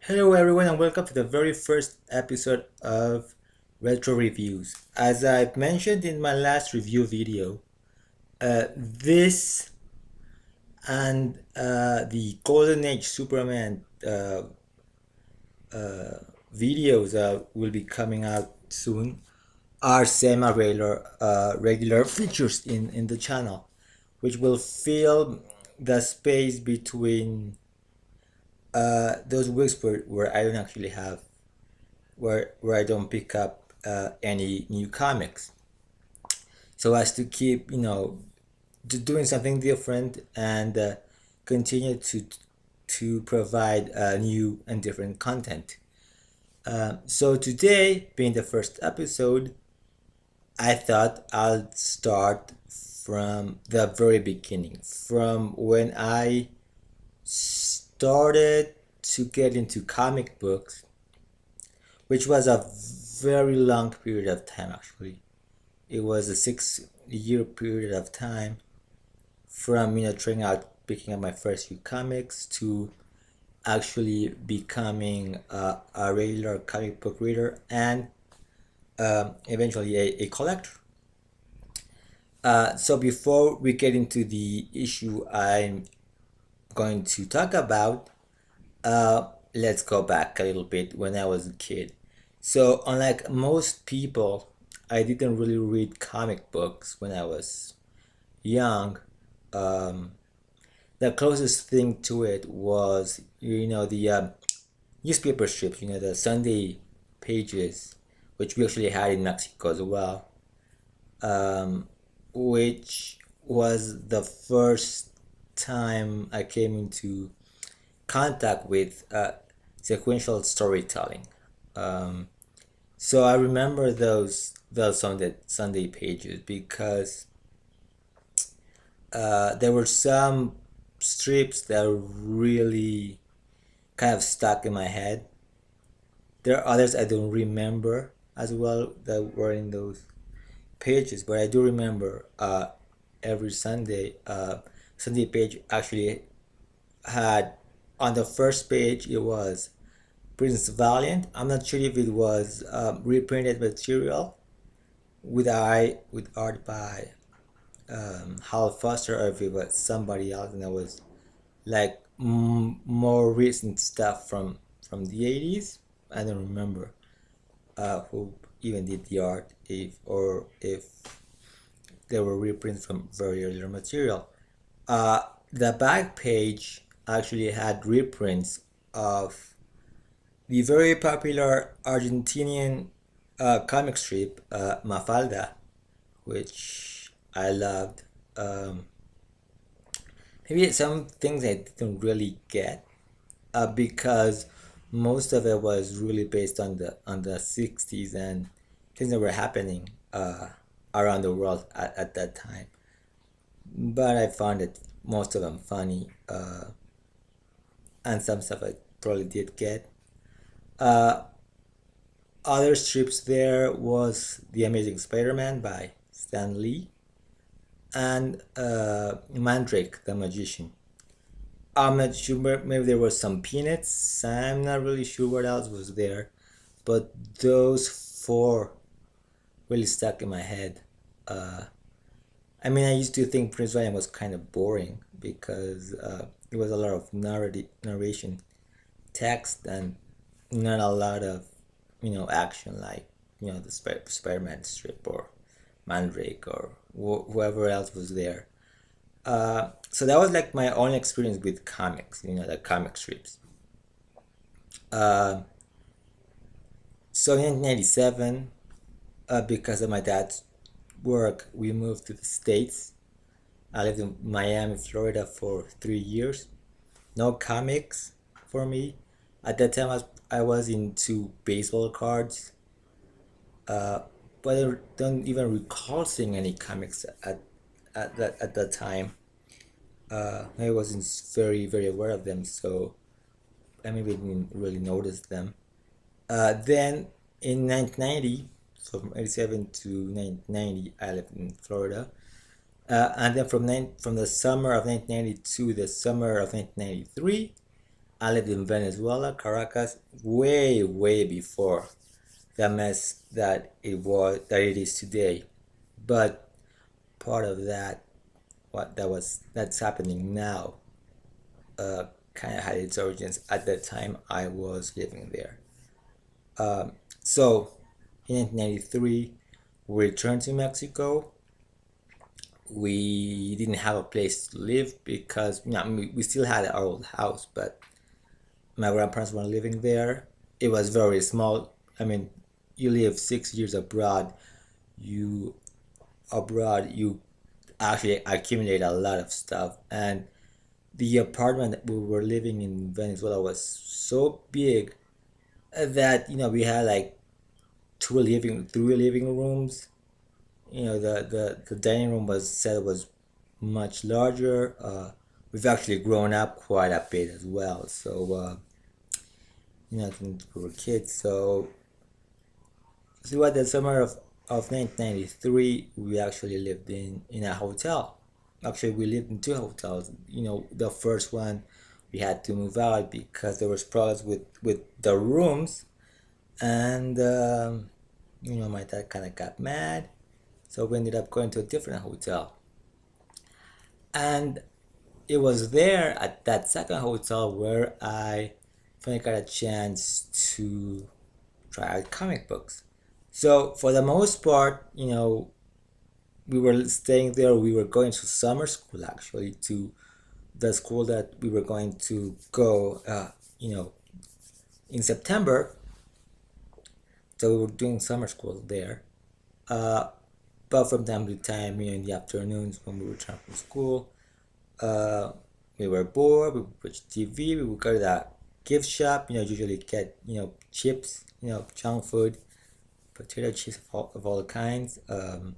Hello everyone and welcome to the very first episode of Retro Reviews. As I've mentioned in my last review video, this and the Golden Age Superman videos will be coming out soon are semi-regular regular features in the channel, which will fill the space between those weeks where I don't actually have where I don't pick up any new comics, so as to keep doing something different and continue to provide new and different content. So today, being the first episode, I thought I'll start from the very beginning, from when I started to get into comic books, which was a very long period of time actually. It was a 6 year period of time from trying out picking up my first few comics to actually becoming a regular comic book reader and eventually a collector. So before we get into the issue I'm going to talk about, let's go back a little bit when I was a kid. So unlike most people, I didn't really read comic books when I was young. Um, the closest thing to it was the newspaper strips, the Sunday pages, which we actually had in Mexico as well, which was the first time I came into contact with sequential storytelling. So I remember those Sunday pages because there were some strips that really kind of stuck in my head. There are others I don't remember as well that were in those pages, but I do remember every Sunday page actually had, on the first page it was Prince Valiant. I'm not sure if it was reprinted material with art by Hal Foster, or if it was somebody else, and it was like more recent stuff from the 80s. I don't remember who even did the art, if there were reprints from very earlier material. The back page actually had reprints of the very popular Argentinian comic strip Mafalda, which I loved. Maybe some things I didn't really get because most of it was really based on the 60s and things that were happening around the world at that time. But I found it most of them funny, and some stuff I probably did get. Uh, Other strips there was The Amazing Spider-Man by Stan Lee and Mandrake the Magician. I'm not sure, maybe there was some Peanuts. I'm not really sure what else was there, but those four really stuck in my head. I mean, I used to think Prince William was kind of boring because it was a lot of narration text and not a lot of action, like the Spider-Man strip or Mandrake or whoever else was there. So that was like my own experience with comics, the comic strips. Uh, so in 1997, because of my dad's work, we moved to the States. I lived in Miami, Florida for 3 years. No comics for me. At that time, I was into baseball cards, but I don't even recall seeing any comics at that time. I wasn't very very aware of them, so I maybe didn't really notice them. Then in 1990, so from 87 to 1990, I lived in Florida. And then from the summer of 1990 to the summer of 1993, I lived in Venezuela, Caracas, way before the mess that it is today. But part of that, that's happening now, uh, kind of had its origins at the time I was living there. So in 1993, we returned to Mexico. We didn't have a place to live because, I mean, we still had our old house, but my grandparents weren't living there. It was very small. I mean, you live 6 years abroad. You you actually accumulate a lot of stuff, and the apartment that we were living in Venezuela was so big that we had like three living rooms. The dining room was much larger. We've actually grown up quite a bit as well. So since we were kids. So throughout the summer of 1993, we actually lived in a hotel. Actually, we lived in two hotels. The first one we had to move out because there was problems with the rooms, and my dad kind of got mad, so we ended up going to a different hotel. And it was there at that second hotel where I finally got a chance to try out comic books. So for the most part, we were staying there. We were going to summer school, actually, to the school that we were going to go, in September. So we were doing summer school there. Uh, but from time to time, in the afternoons when we returned from school, uh, we were bored. We would watch TV. We would go to the gift shop. Usually get chips, junk food, potato chips of all kinds. And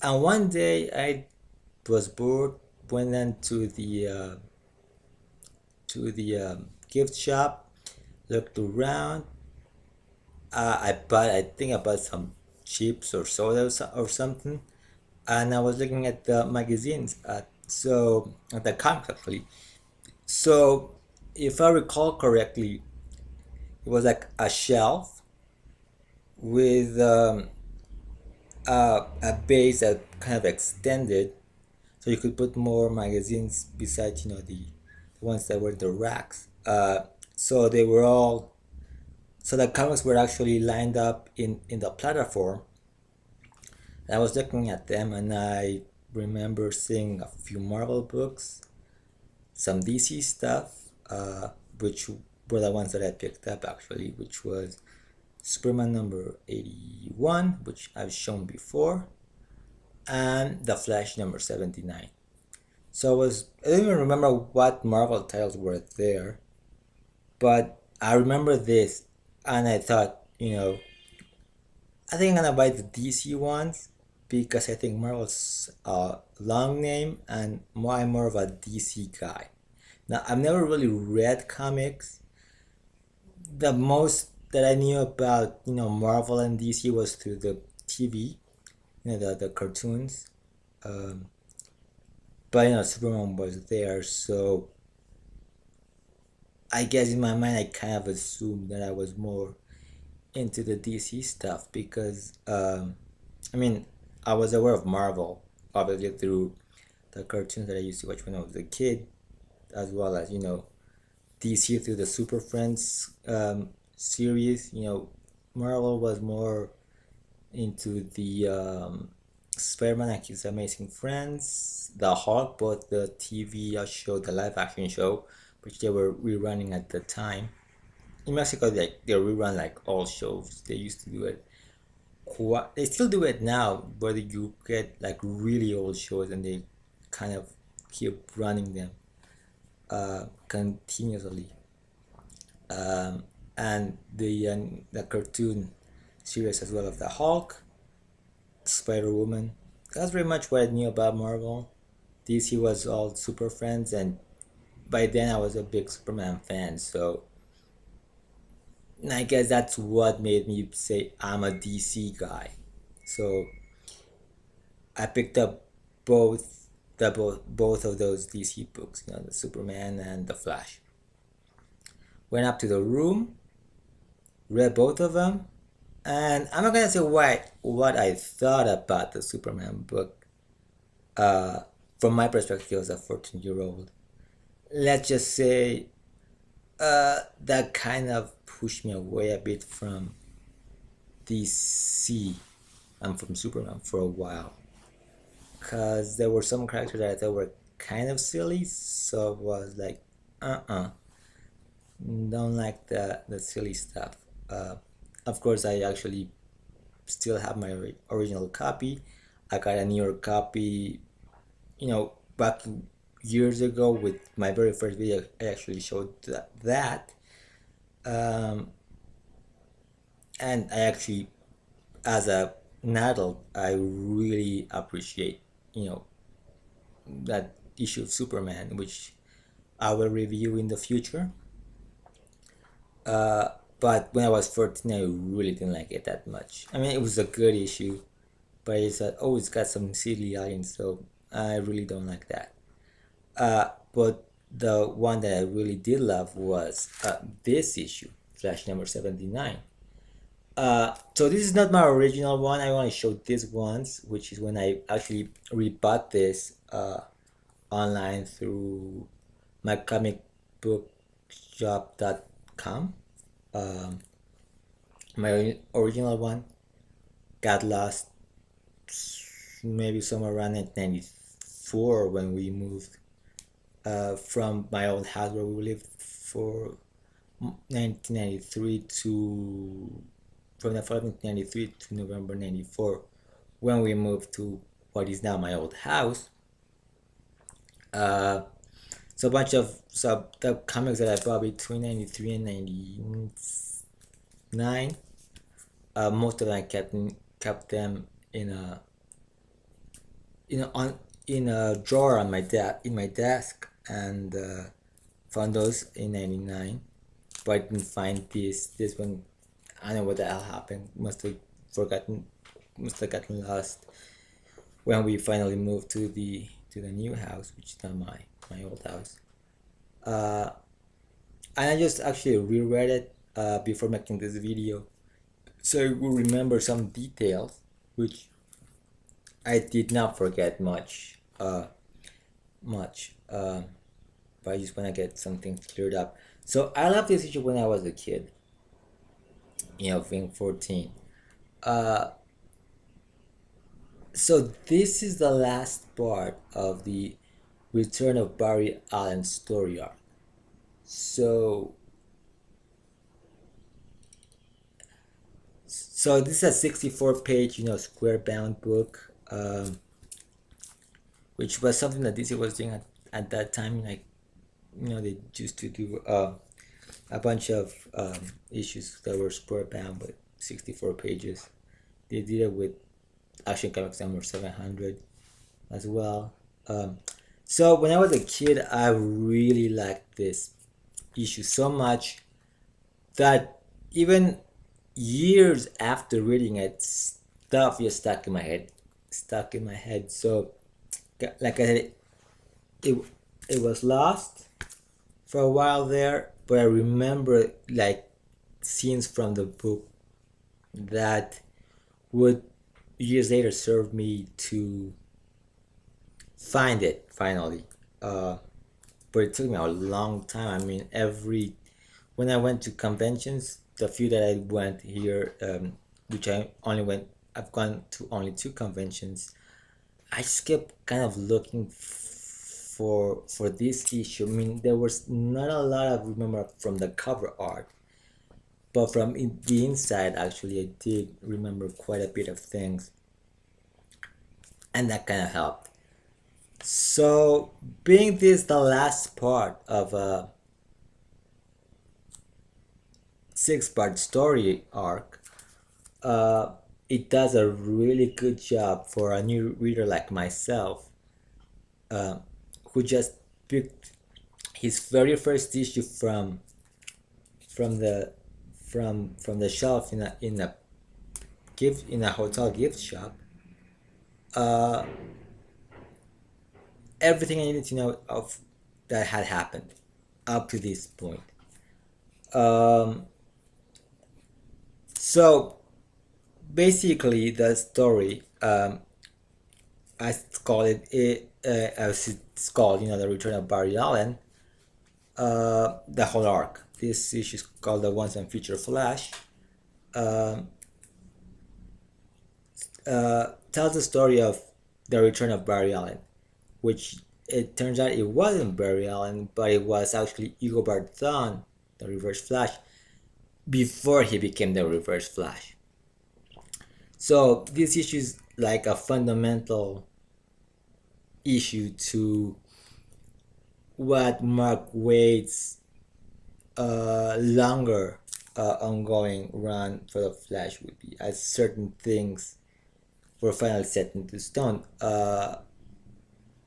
one day I was bored. Went into the gift shop, looked around. I think I bought some chips or soda or something, and I was looking at the magazines. At the comics actually. So if I recall correctly, it was like a shelf with a base that kind of extended, so you could put more magazines besides the ones that were the racks. So they were all so the comics were actually lined up in the platform. I was looking at them, and I remember seeing a few Marvel books, some DC stuff, which were the ones that I picked up actually, which was Superman number 81, which I've shown before, and The Flash number 79. So I don't even remember what Marvel titles were there, but I remember this, and I thought, I think I'm gonna buy the DC ones because I think Marvel's a long name, and I'm more of a DC guy. Now, I've never really read comics. The most that I knew about, Marvel and DC was through the TV, the cartoons. Um, but Superman was there, so I guess in my mind I kind of assumed that I was more into the DC stuff because I mean I was aware of Marvel obviously through the cartoons that I used to watch when I was a kid, as well as DC through the Super Friends series. Marvel was more into the Spider-Man and His Amazing Friends, the Hulk, both the TV show, the live action show, which they were rerunning at the time. In Mexico, they rerun like all shows. They used to do it. They still do it now, but you get like really old shows, and they kind of keep running them continuously. And the cartoon series as well of the Hulk, Spider Woman. That's pretty much what I knew about Marvel. DC was all Super Friends, and by then I was a big Superman fan, so I guess that's what made me say I'm a DC guy. So I picked up both both of those DC books, the Superman and the Flash. Went up to the room, read both of them, and I'm not gonna say what I thought about the Superman book. Uh, from my perspective as a 14-year-old, let's just say that kind of pushed me away a bit from DC and from Superman for a while, because there were some characters that I thought were kind of silly, so it was like, don't like the silly stuff. Of course, I actually still have my original copy. I got a newer copy, back years ago with my very first video. I actually showed that. Um, and I actually, as an adult, I really appreciate, that issue of Superman, which I will review in the future. But when I was 14, I really didn't like it that much. I mean, it was a good issue, but it's got some silly lines, so I really don't like that. But the one that I really did love was this issue, Flash number 79. So this is not my original one. I only showed this once, which is when I actually rebought this online through mycomicbookshop.com. Um, my original one got lost maybe somewhere around 1994 when we moved from my old house where we lived for 1993 to from the fall of 1993 to November 94 when we moved to what is now my old house. So a bunch of the comics that I bought between 93 and 99, most of them I kept them in a drawer on in my desk, and found those in 99, but I didn't find this one. I don't know what the hell happened. Must have gotten lost when we finally moved to the new house, which is now my old house. And I just actually reread it before making this video, so I will remember some details, which I did not forget much. But I just want to get some things cleared up. So I loved this issue when I was a kid, being 14. So this is the last part of the Return of Barry Allen story arc. So this is a 64-page, square bound book, which was something that DC was doing at that time. Like, they used to do a bunch of issues that were square bound with 64 pages. They did it with Action Comics number 700 as well. So when I was a kid, I really liked this issue so much that even years after reading it, stuff just stuck in my head. So, like I said, it was lost for a while there, but I remember like scenes from the book that would years later serve me to find it finally. But it took me a long time. I mean, when I went to conventions, the few that I went here, which I've gone to only 2 conventions. I just kept kind of looking for this issue. I mean, there was not a lot of remember from the cover art, but from the inside, actually, I did remember quite a bit of things, and that kind of helped. So, being this the last part of a 6-part story arc, it does a really good job for a new reader like myself, who just picked his very first issue from the shelf in a hotel gift shop. Everything I needed to know of that had happened up to this point. Um, so basically, the story, as it's called, the Return of Barry Allen, the whole arc. This issue is called the Once and Future Flash. Um, Tells the story of the return of Barry Allen, which it turns out it wasn't Barry Allen, but it was actually Eobard Thawne, the Reverse Flash, before he became the Reverse Flash. So this issue is like a fundamental issue to what Mark Waid's longer ongoing run for the Flash would be, as certain things were finally set into stone. Well,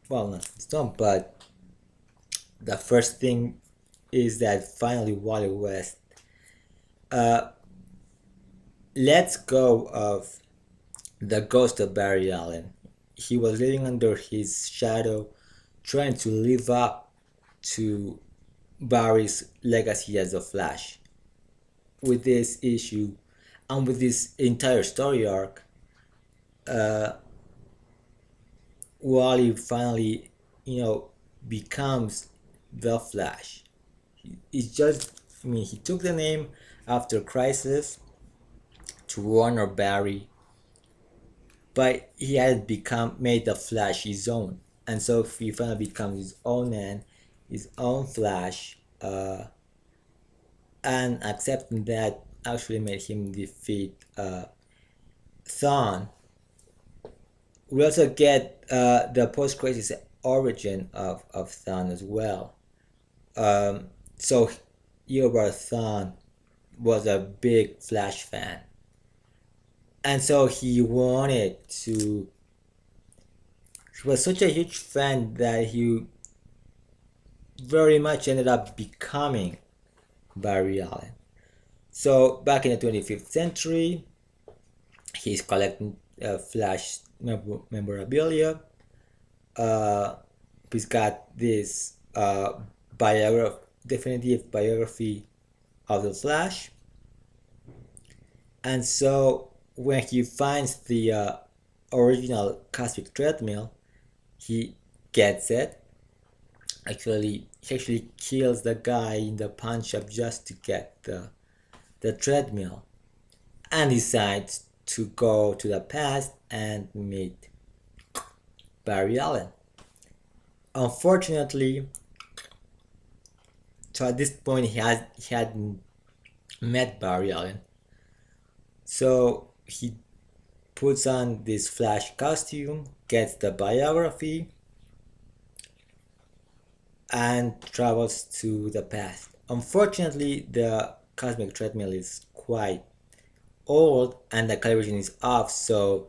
not stone, but the first thing is that finally Wally West lets go of the ghost of Barry Allen. He was living under his shadow, trying to live up to Barry's legacy as the Flash. With this issue and with this entire story arc, Wally finally, becomes the Flash. It's just, he took the name after Crisis to honor Barry, but he had made the Flash his own, and so he finally becomes his own man, his own Flash, and accepting that actually made him defeat Thawne. We also get the post-crisis origin of Thawne as well. So Eobard Thawne was a big Flash fan, and so he was such a huge fan that he very much ended up becoming Barry Allen. So back in the 25th century, he's collecting Flash memorabilia. He's got this definitive biography of the Flash, and so when he finds the original cosmic treadmill, he gets it. He actually kills the guy in the pawn shop just to get the treadmill, and decides to go to the past and meet Barry Allen. Unfortunately, so at this point he hadn't met Barry Allen, so he puts on this Flash costume, gets the biography, and travels to the past. Unfortunately, the cosmic treadmill is quite old and the calibration is off, so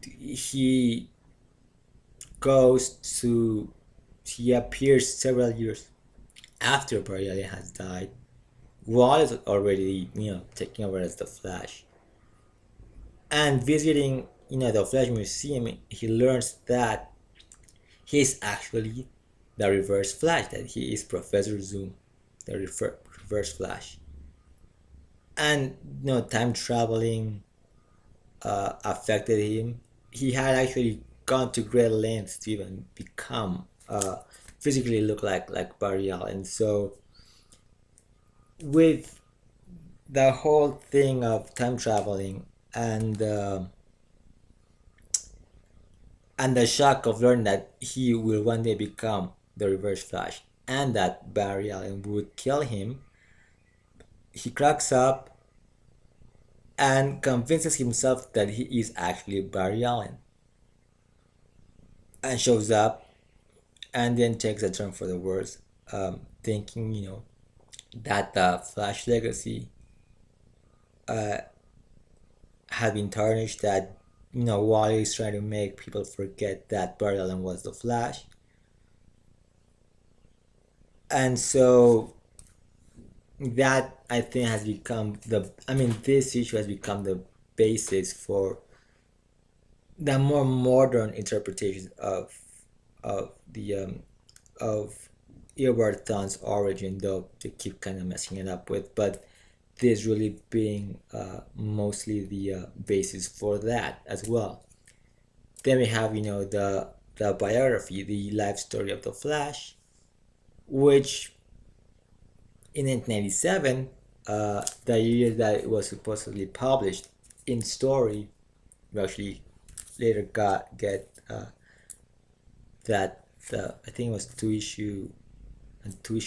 he appears several years after Barry Allen has died. Wall is already, taking over as the Flash. And visiting, the Flash Museum, he learns that he's actually the Reverse Flash, that he is Professor Zoom, the Reverse Flash. And, time traveling affected him. He had actually gone to great lengths to even become, physically look like Barry Allen. So with the whole thing of time traveling and the shock of learning that he will one day become the Reverse Flash and that Barry Allen would kill him, he cracks up and convinces himself that he is actually Barry Allen, and shows up and then takes a turn for the worse, thinking, that the Flash legacy had been tarnished, that, Wally is trying to make people forget that Barry Allen was the Flash. And so that, I think, has become this issue has become the basis for the more modern interpretation of the Edward Thorne's origin, though they keep kind of messing it up with, but this really being mostly the basis for that as well. Then we have, the biography, the life story of the Flash, which in 1997, the year that it was supposedly published in story, we actually later get that I think it was two issue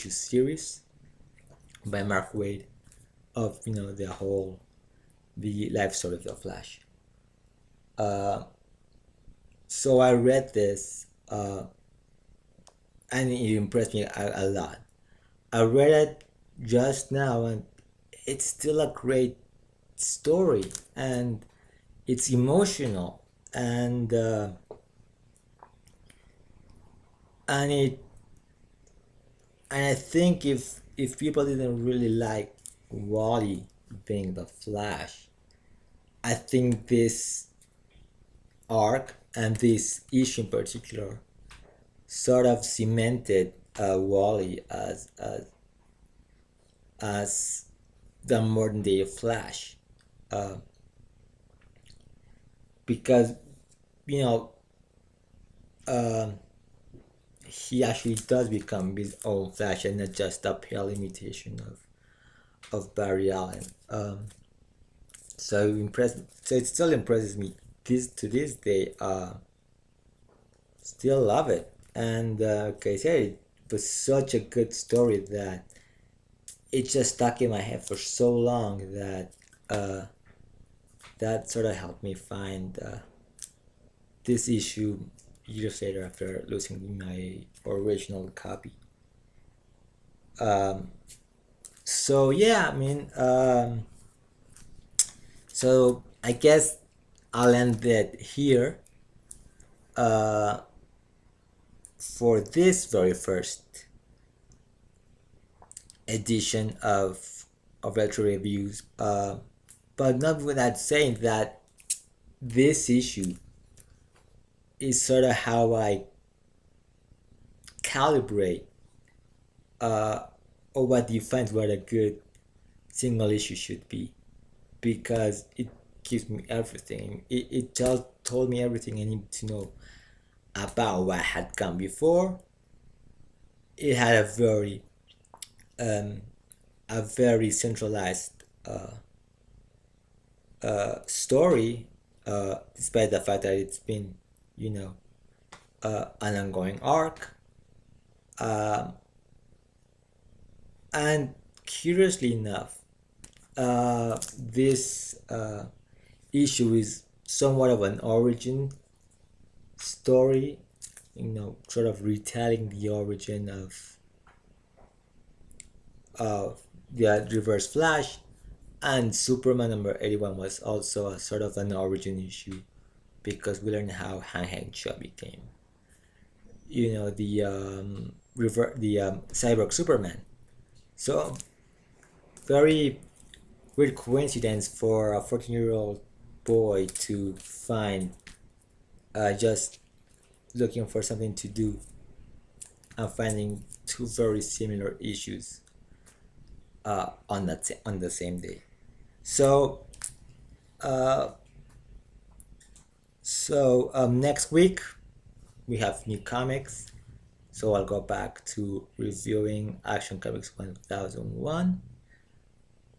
series by Mark Waid of the life story of the Flash. So I read this, and it impressed me a lot. I read it just now, and it's still a great story, and it's emotional, and it and I think if people didn't really like Wally being the Flash, I think this arc and this issue in particular sort of cemented Wally as the modern day Flash, because you know he actually does become his own Flash and not just a pale imitation of Barry Allen. So it still impresses me to this day. Still love it, and like I said, it was such a good story that it just stuck in my head for so long that that sort of helped me find this issue years later after losing my original copy. So yeah, I mean, so I guess I'll end it here for this very first edition of Retro Reviews. But not without saying that this issue is sort of how I calibrate or what defines what a good single issue should be, because it gives me everything. It told me everything I need to know about what had come before. It had a very centralized story, despite the fact that it's been, an ongoing arc. And curiously enough, this issue is somewhat of an origin story, sort of retelling the origin of the Reverse Flash, and Superman number 81 was also a sort of an origin issue, because we learned how Han Heng Chua became, the cyborg Superman. So very weird coincidence for a 14-year-old boy to find, just looking for something to do and finding two very similar issues on the same day. So next week we have new comics, so I'll go back to reviewing Action Comics 1001,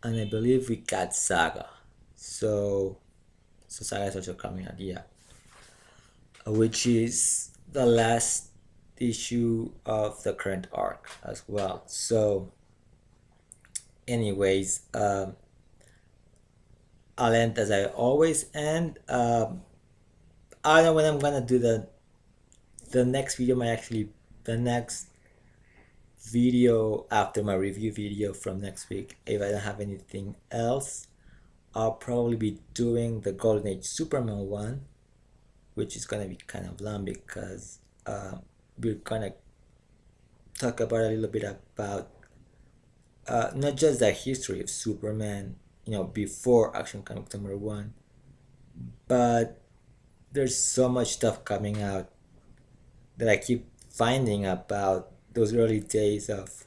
and I believe we got Saga. So Saga is also coming out, yeah, which is the last issue of the current arc as well. So anyways, I'll end as I always end. I don't know when I'm gonna do the next video. The next video after my review video from next week, if I don't have anything else, I'll probably be doing the Golden Age Superman one, which is gonna be kind of long because we're gonna talk about a little bit about not just the history of Superman, before Action Comics number 1, but there's so much stuff coming out that I keep finding about those early days of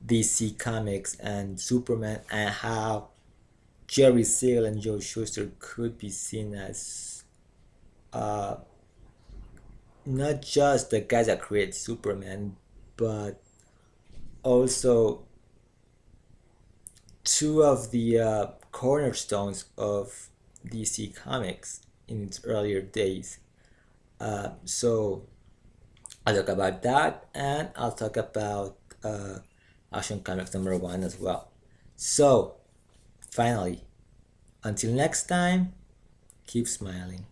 DC Comics and Superman, and how Jerry Siegel and Joe Shuster could be seen as not just the guys that create Superman, but also two of the cornerstones of DC Comics in its earlier days. So I'll talk about that, and I'll talk about Action Comics #1 as well. So finally, until next time, keep smiling.